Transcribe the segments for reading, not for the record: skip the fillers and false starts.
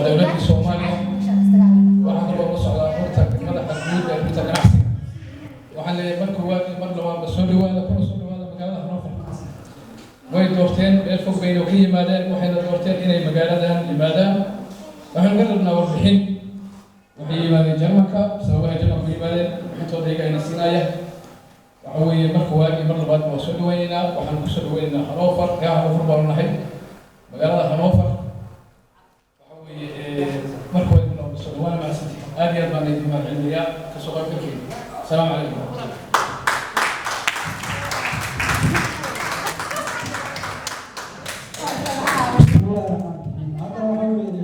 ودولة الصومالية waxaan kaloo la socdaa horta madaxa guud ee inta ganacsiga waxaan leeyahay mar labaad soo dhawaada magaalada Hannover way doorteen meel fog bay ka yimaadeen waxayna doorteen inay magaaladan yimaadaan waxaan ka rabnaa warbixin waxay yimaadeen Jarmalka sababaha Jarmalka yimaadeen intooda iyaga ayna siinayaan waxa weeye marka mar labaad waa soo dhawaynaa waxaan ku soo dhawaynaynaa Hannover Hannover baan nahay magaalada Hannover waxa weeye marka وانا مع سيدي هذه أربعة نجمة علمية كسوق الكل. السلام عليكم.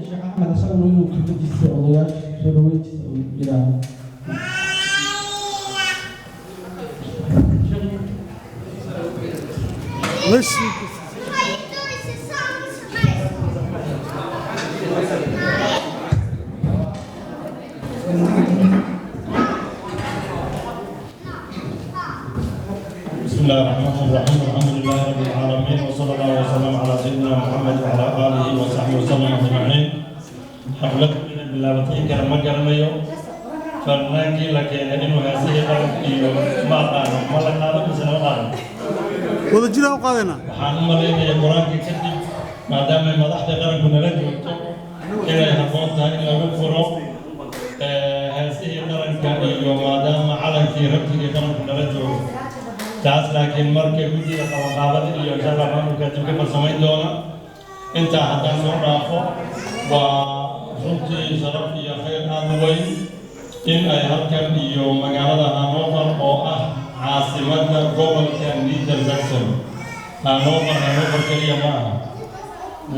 الشيخ أحمد أسأل منه كتب السعوديات سلويت إلى بسم الله الرحمن الرحيم الحمد لله رب العالمين وصلى الله وسلم على سيدنا محمد وعلى اله وصحبه وسلم اجمعين. حفلة بالله كرم قرنيو فرناكي لكن انه هذه ما قال ما لك هذا بس انا قال ولا جينا وقالنا حنا ملينا يا قران كتب ما دام مدحت قرن كنا رجعتو الى هفوتها الى غفروا هذه قرن كان وما دام على في ربك قرن كنا رجعتو taas laakiin markay guddiga qabanqaabada iyo baarlamaanka dib ka farsameyn doona inta haddaan soo dhaafo waa runtii sharaf iyo khayr aad u weyn in ay halkan iyo magaalada Hannover oo ah caasimadda gobolka Niedersachsen Hannover kaliya ma aha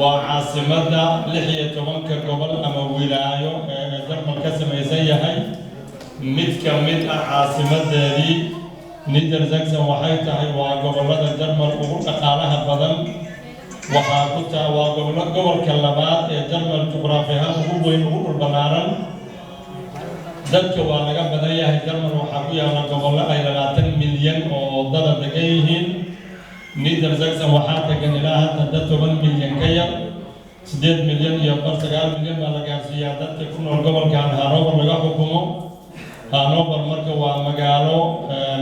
waa caasimadda 16 gobol ama wilaayo ee Jarmalka ka samaysan yahay mid ka mid ah caasimadeedii Niedersachsen waxay tahay waa gobolada Jarmal ugu dhaqaalaha badan waxaa ku taa waa gobolka labaad ee Jarmal juqraafi ahaan ugu weyn ugu dhul ballaaran dadka waa laga badan yahay Jarmal waxaa ku yaala gobollo ay 20 milyan oo dad degan yihiin Niedersachsen waxaa degan ilaa hadda dad 10 milyan ka yar 8 milyan iyo 9 milyan baa la gaarsiiyaa dadka ku nool gobolkan Hannover laga xukumo Hannover marka waa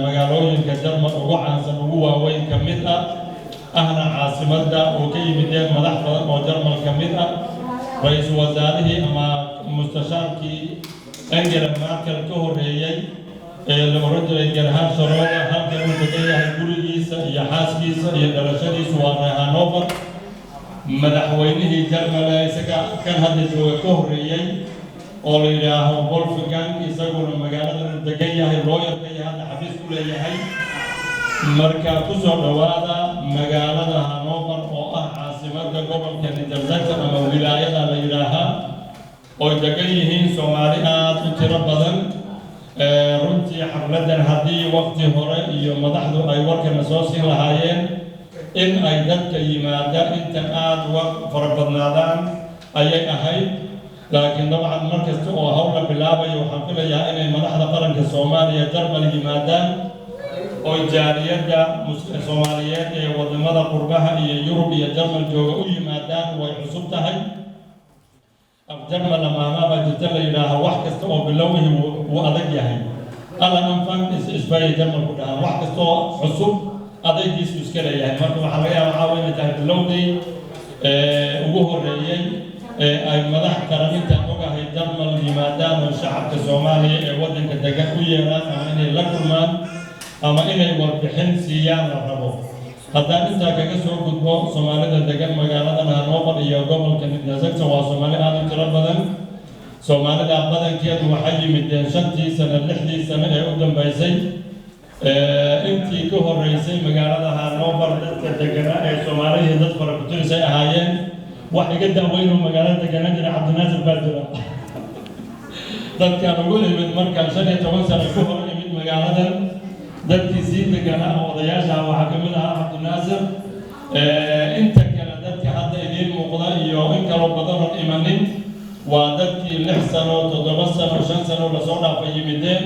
magaalooyinka Jarmal ugu caansan ugu waaweyn ka mid ah ahna caasimadda oo ka yimideen madax badan oo Jarmal ka mid ah ra'iisul wasaarihii ama mustashaarkii Angela Merkel ka horeeyay ee la oran jiray Gerhard Schröder halkan uu degan yahay gurigiisa iyo xaaskiisa iyo dhalashadiisu waa Hannover madaxweynihii Jarmal isaga kan hadda jooga ka horeeyay oo la yiraahdo Wolfgang isaguna magaalada degan yahay looyarka iyo hadda xafiis ku leeyahay marka ku soo dhawaada magaalada Hannover oo ah caasimadda gobolka Niedersachsen ama wilaayada la yiraahdo oo degan yihiin Soomaali aad u tiro badan runtii xafladan haddii waqti hore iyo madaxdu ay warkana soo siin lahaayeen in ay dadka yimaadaan inta aad fara badnaadaan ayay ahayd laakiin dabcan markasta oo hawla bilaabayo waxaan filayaa inay madaxda qaranka Soomaaliya Jarmal yimaadaan oo jaariyada Soomaaliyeed ee wadamada qurbaha iyo Yurub iyo Jarmal jooga u yimaadaan way cusub tahay Jarmal maama jirta la yiraahdo wax kasta oo bilowgii uu adag yahay alla anfan isbay Jarmal ku dhahan wax kasta oo cusub adaygiisu iska leeyahay marka waxa laga yaabaa inay tahay bilowgii ugu horeeyay ay madax qaranka ogahay Jarmal yimaadaan oo shacabka Soomaaliya ee wadanka degan u yeeraan ama inay la kulmaan ama inay warbixin siiyaan la rabo haddaan intaa kaga soo gudbo Soomaalida degan magaalada Hannover iyo gobolka Niedersachsen waa Soomaali aad u tiro badan Soomaalida badankeedu waxay yimideen 5 sano 6 sano ee u dambeysay intii ka horeysay magaalada Hannover dadka degan ee Soomaaliya dad fara ku tirsay ahaayeen wax iga daaweyn magaalada degan jira Cabdinaasir Baadira dadka ugu yimid markaan 15 sano ku hor yimid magaalada dadkii sii deganaa odayaasha waxaa ka mid ahaa Cabdinaasir inta kale dadka hadda idiin muuqda iyo in kaloo badan oo imanin waa dadkii 6 sano 7 sano 5 sano la soo dhaafay yimideen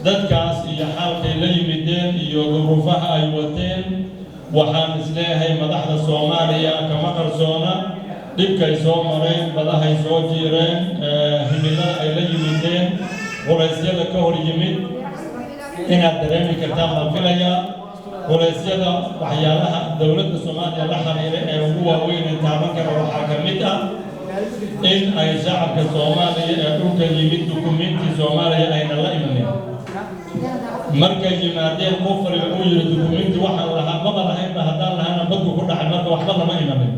dadkaas iyo xaalkay la yimideen iyo duruufaha ay wateen waxaan isleeyahay madaxda Soomaaliya kama qarsoona dhibkay soo mareen badahay soo jiireen himilada ay la yimideen culaysyada ka hor yimid inaad dareemi kartaan baan filayaa culaysyada waxyaalaha dowladda Soomaaliya la xiriira ee ugu waaweyn ee taaban kara waxaa ka mid ah in ay shacabka Soomaaliya ee dhulka yimid dukumiintii Soomaaliya ayna la imanin markay yimaadeen qofriga uu yiri dukumiintii waxaan lahaa maba lahaynba haddaan lahaana badku ku dhacay marka waxba lama imanin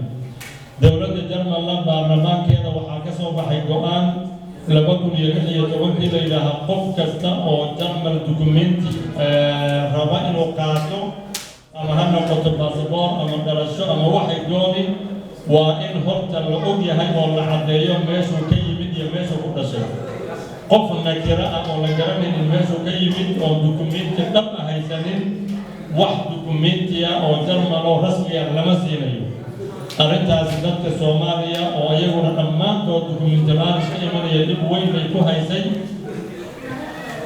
dowladda Jarmalna baarlamaankeeda waxaa ka soo baxay go'aan 2016 la yidhaahaa qof kasta oo Jarmal dukumiinti raba inuu qaato ama ha noqoto baasaboor ama dhalasho ama waxay dooni waa in horta la og yahay oo la caddeeyo meeshuu ka yimid iyo meeshuu ku dhashay qof nakira ah oo la garanaynin meeshuu ka yimid oo dukumiinti dhab ah haysanin wax dukumiinti ah oo Jarmal oo rasmi ah lama siinayo arrintaasi dadka Soomaaliya oo iyaguna dhammaantood dukumiinti la'aan ka imanaya dib weyn bay ku haysay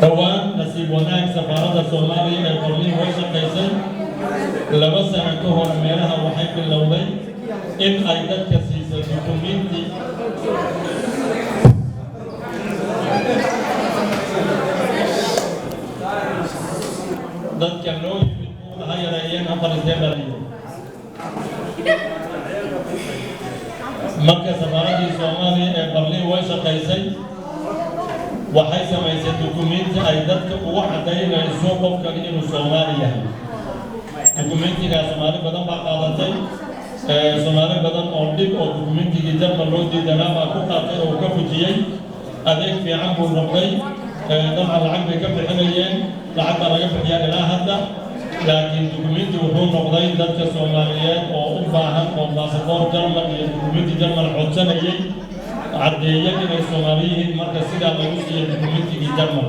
dhowaan nasiib wanaag safaaradda Soomaaliya ee Berlin way shaqaysay 2 sano ka hor meelaha waxay bilowday in ay dadka siiso dukumiinti dadka loo yimid ha yareeyeen aqal-isdeebaliyo marka safaaraddii Soomaaliya ee Berlin way shaqaysay waxay samaysay dukumiinti ay dadka ugu cadaynayso qofkan inuu Soomaali yahay dukumiintigaas Soomaali badan baa qaadatay Soomaali badan oo dhib oo dukumiintigii Jarmal loo diidanaa baa ku qaatay oo ka fujiyey adeeg fiican buu noqday dabcan lacag bay ka bixinayeen lacag baa laga bixiyaa ilaa hadda laakiin dukumiinti wuxuu noqday dadka Soomaaliyeed oo u baahan oo baasaboor Jarmal iyo dukumiinti Jarmal codsanayay caddeeyay inay Soomaali yihiin marka sidaa lagu siiyay dukumiintigii Jarmal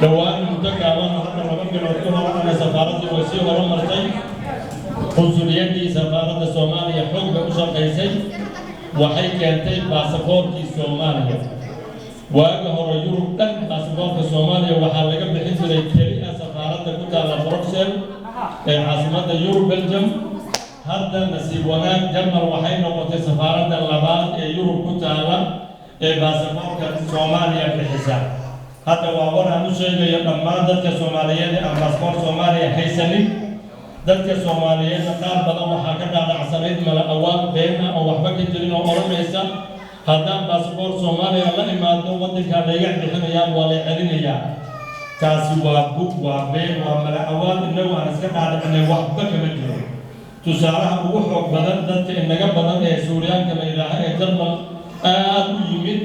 dhowaan muddo gaaban hadda 2 bilood ka hor ana safaaraddii way sii horumartay qunsuliyadii safaaradda Soomaaliya xoog bay u shaqaysay waxay keentay baasaboorkii Soomaaliya waaga hore Yurub dhan baasaboorka Soomaaliya waxaa laga bixin jiray keliya safaaradda ku taala Brussels ee caasimadda Yurub Belgium hadda nasiib wanaag Jarmal waxay noqotay safaaradda labaad ee Yurub ku taala ee baasaboorka Soomaaliya bixisa hadda waa waraan u sheegayo dhammaan dadka Soomaaliyeed ee aan baasaboor Soomaaliya haysanin dadka Soomaaliyeed qaar badan waxaa ka dhaadhacsanayd mala awaaq been ah oo waxba ka jirin oo oranaysa haddaan baasaboor Soomaaliya la imaado waddanka laga bixinayaa waa la celinayaa taasi waa bug waa been waa mala awaaq innagu aan iska dhaadhacnay waxba kama jiro tusaalaha ugu xoog badan dadka inaga badan ee Suuriyaanka la yidhaaha ee Jarmal aad u yimid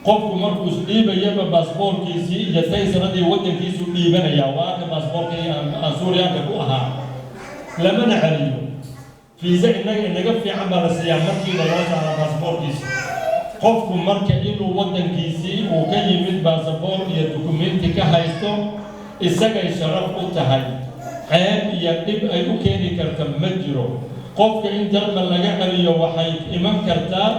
qofku markuu isdhiibayaba baasaboorkiisii iyo taysaradii waddankiisu dhiibanaya waa ka baasaboorkii aan Suuriyaanka ku ahaa lamana celiyo fiisa inaga fiican baa la siiyaa markiiba loo saara baasaboorkiisa qofku marka inuu waddankiisii uu ka yimid baasaboor iyo dukumiinti ka haysto isagay sharaf u tahay ceeb iyo dhib ay u keeni karta ma jiro qofka in Jarmal laga celiyo waxay iman kartaa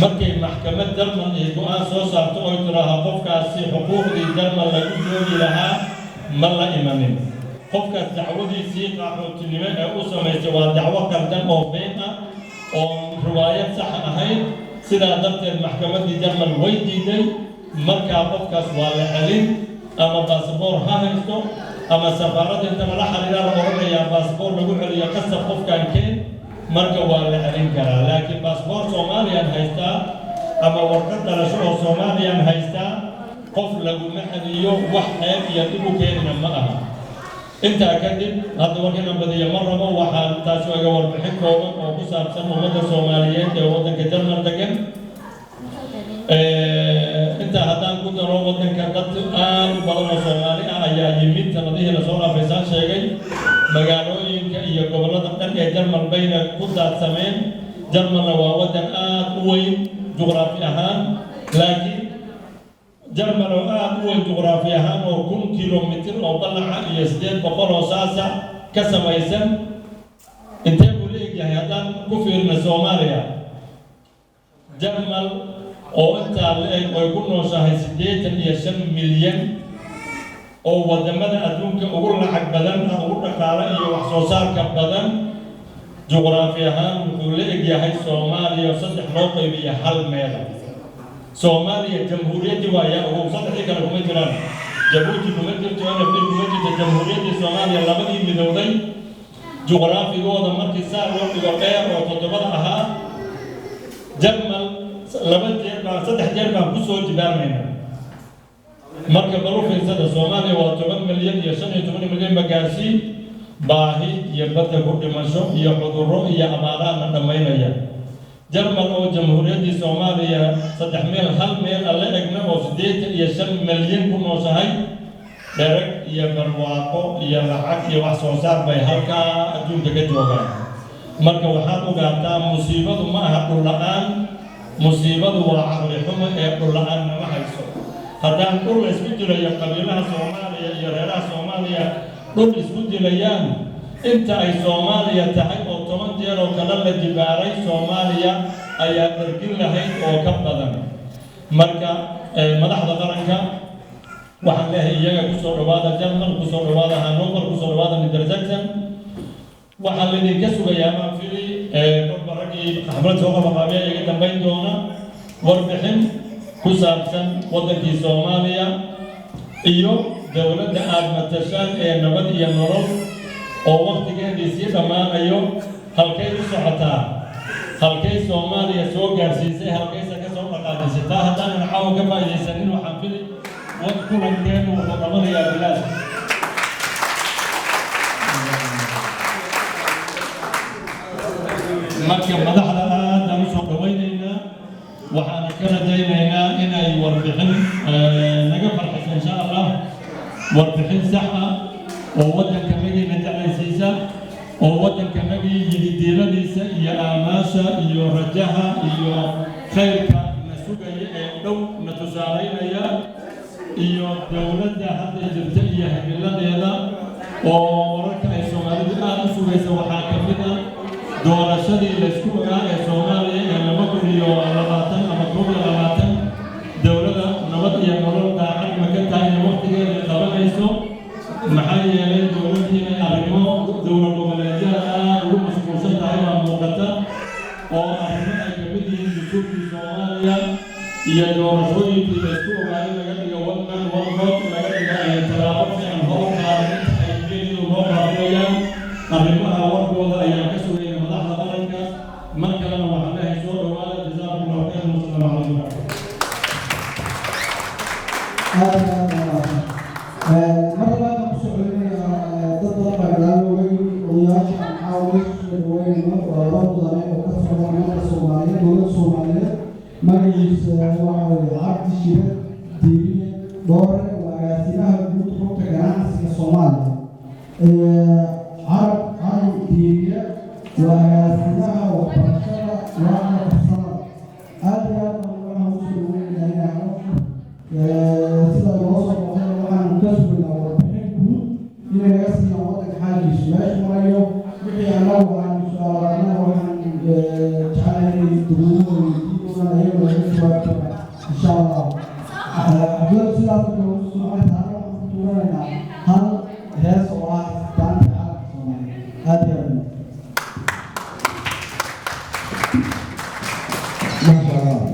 markay maxkamad Jarmal ay go'aan soo saarto oo tiraahdo qofkaasi xuquuqdii Jarmal lagu dooni lahaa ma la imanin qofkaas dacwadiisii qaxootinimo ee u samaysay waa dacwo qaldan oo been ah oo riwaayad sax ahayd sidaa darteed maxkamaddii Jarmal way diiday markaa qofkaas waa la celin ama baasaboor ha haysto ama safaaradda inta la xiriira la oranayaa baasaboor lagu celiyo qasab qofkan keen marka waa la celin karaa laakiin baasaboor Soomaaliyan haystaa ama warqad dhalasho oo Soomaaliyan haystaa qof laguma celiyo wax ceeb iyo dhib u keenina ma aha intaa kadib hadda warkana badiya ma rabo waxaan taas uga warbixin kooban oo ku saabsan ummadda Soomaaliyeed ee waddanka Jarmal degan inta haddaan ku daro waddanka dad aad u badan oo Soomaali ah ayaa yimid sanadihii la soo dhaafay sheegay magaalooyinka iyo gobollada dhan ee Jarmal bayna ku daadsameen Jarmalna waa waddan aad u weyn juqraafi ahaan laakiin Jarmal oo aad u weyn juqraafi ahaan oo 1,000 kilomitir oo ballaca iyo 800 oo saasa ka samaysan intee buu leeyahay haddaan ku fiirno Soomaaliya Jarmal oo intaa leeg ay ku nooshahay 85 milyan oo wadamada adduunka ugu lacag badan ugu dhaqaale iyo wax soo saarka badan juqraafi ahaan wuxuu la egyahay soomaaliya saddex loo qaybiya hal meel soomaaliya jamhuuriyaddi waayaa ugu saddexdii kale kuma jiraan jabuuti kuma jirto NFD kuma jirto jamhuuriyaddii soomaaliya labadii midowday juqraafigooda markii saa loo dhigo dheer oo toddobada ahaa jarmal saddex jeer baan ku soo jibaarmayna marka balu fiirsada soomaaliya waa 10 milyan iyo 15 milyan bagaasi baahi iyo badda ku dhimasho iyo cudurro iyo abaaraha dhammaynaya jarmal oo jamhuuriyaddii soomaaliya saddex meel hal meel alle egna oo 85 milyan ku nooshahay dhereg iyo barwaaqo iyo lacag iyo wax soo saar bay halkaa adduunka ka joogaan marka waxaad ogaataa musiibadu ma aha dhul la'aan musiibadu waa caqli xumo ee dhul la'aan nama hayso haddaan dhul la isku dilayo qabiilaha soomaaliya iyo reeraha soomaaliya dhul isku dilayaan inta ay soomaaliya tahay oo 10 jeer oo kale la jibaaray soomaaliya ayaa dhargin lahayd oo ka badan marka madaxda qaranka waxaan leeyahay iyaga ku soo dhawaada Jarmal ku soo dhawaada Hanover ku soo dhawaada Niedersachsen waxaan leedinka sugayaa ma fili barbaragii xaflad soo qabaqaabaya iga dambayn doona warbixin ku saabsan wadankii Soomaaliya iyo dawladda aad matashaan ee nabad iyo nolol oo waqtigeedii sii dhammaanayo halkay u socotaa halkay Soomaaliya soo gaarsiisay halkaysa ka soo dhaqaajisay taa haddaan caawa ka faa'iidaysanin waxaan fili kulankeenu wuxuu dhamanayaa bilaash marka madaxda aadaan usoo dhawaynaynaa waxaana ka rajaynaynaa inay warbixin naga farxiso insha allah warbixin sax ah oo waddankanagii na jeclaysiisa oo waddankanagii yididiiladiisa iyo aamaasha iyo rajaha iyo khayrka na sugaya ee dhow na tusaalaynaya iyo dawladda hadda jirta iyo hamiladeeda oo wararka ay Soomaalidu aad u sugaysa waxaa ka mid ah doorashadii la isku ogaa ee Soomaaliya ee 2020 ama 2020 dawladda nabad iyo nolol daacad ma ka tahay waqtigeeda qabanayso maxaa yeelay dawladii inay arrimo dawlad goboleedyada ugu mashquulsan tahay waa muuqata oo arrimo ay ka mid yihiin dastuurkii Soomaaliya iyo doorashooyinkii la isku ogaa in laga dhigo one man one vote laga dhigo tallaabo fiican hor qaadan ay geedu loo qaadanayaan arrimaha warkooda ayaa ka sugaya madaxda qaranka mar kalena waxaan leeyahay soo dhawaada jazaakumullahu khayran wasalaamu calaykum مرة لا نقصد علينا ضد القرآن وياش نحاول نسوي وربط ضمير وكسر ضمير الصومالية دولة الصومالية مجلس وعلى عقد الشباب دينية دور وسلاح الجنود حكم جناح الصومالي عرب دينية وسلاح وبرشلة وعلى الصلاة هذا ما مسؤولين هنا سيدا الوصف كسب الأوروبيين إلى يصل وضع حاجة سماش مريو وحي أنه عن سؤالنا وعن تعالي الدروب ويجيبنا أيام الأسواق إن شاء الله أفضل سلاح الدروب سمعت هذا وحطورنا هل هي سؤال كان هذا ما شاء الله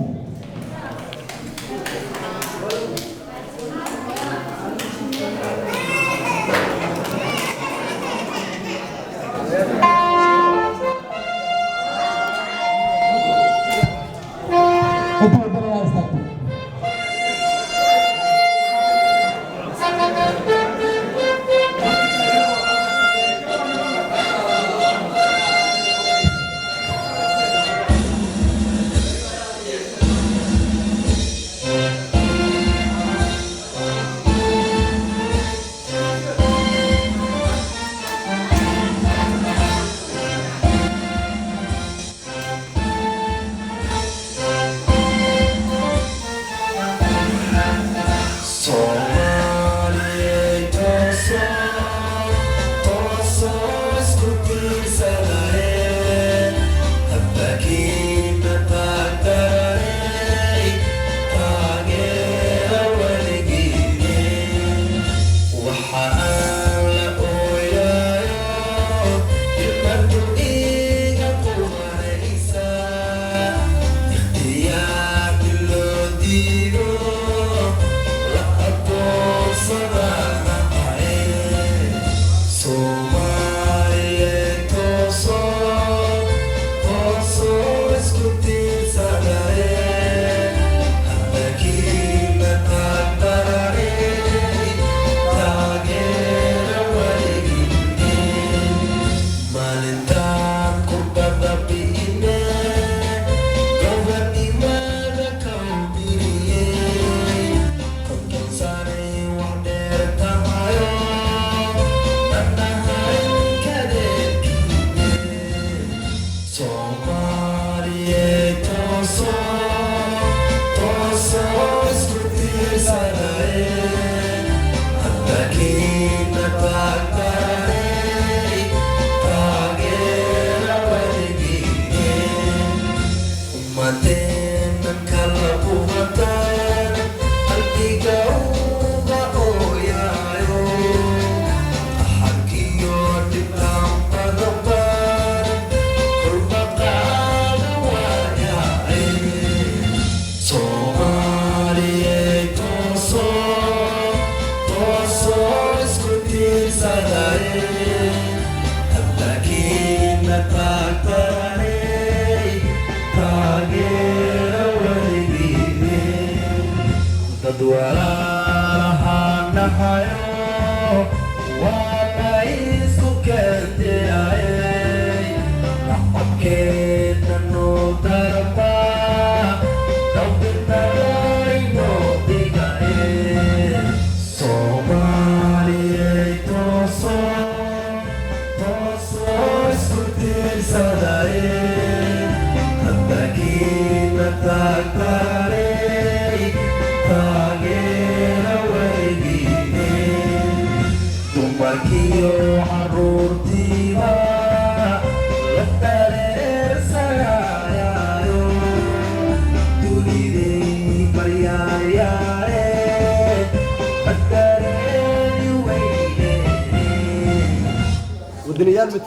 ودنيال مثل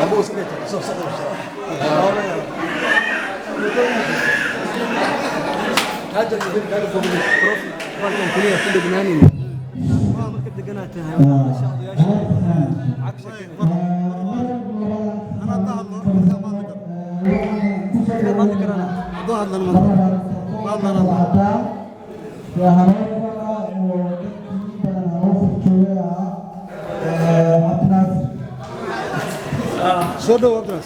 ابو سكيت صف صف هذا اللي قالوا فوق البروف والله كليه في لبنان ما كنت قناتها عكسك انا ما ذكر انا ظهر لنا صدق وقراص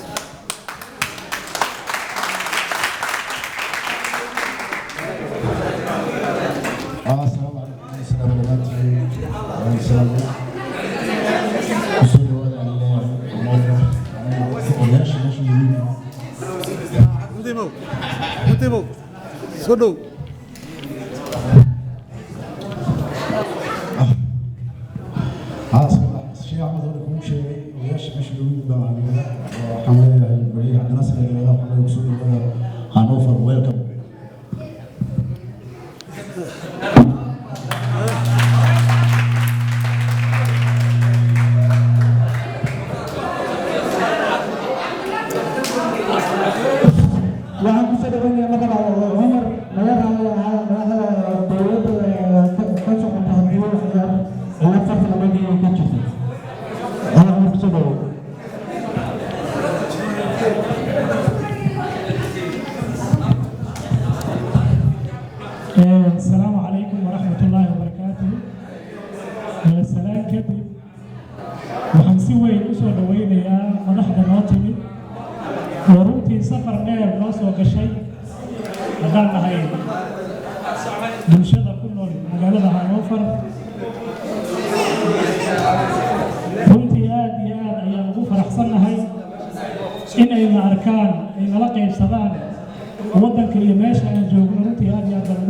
Motivo. Sodo. الشيء عمل هذا كل شيء وياش مش بيقول ده حمله البريه عندنا سنه اللي هو حمله وصول هانوفر ويلكم waxaan ku soo dhaweynaya magacaaga Umar laga raacay madaxda dowladda ka socota hadii oo farta laga ka jirto waxaan ku soo dhaweeyay السلام عليكم ورحمة الله وبركاته. السلام كذب وحنسوي الأسود وينيا مدحنا ناطمي ورنتي سفر نير ناس وكشيء مقالنا هاي بنشدة كله مقالنا هانوفر رنتي آدي أيام غفر أحسننا هاي إن أي معركان إن لقي بسبان ودنك يماشي أن جوغ رنتي آدي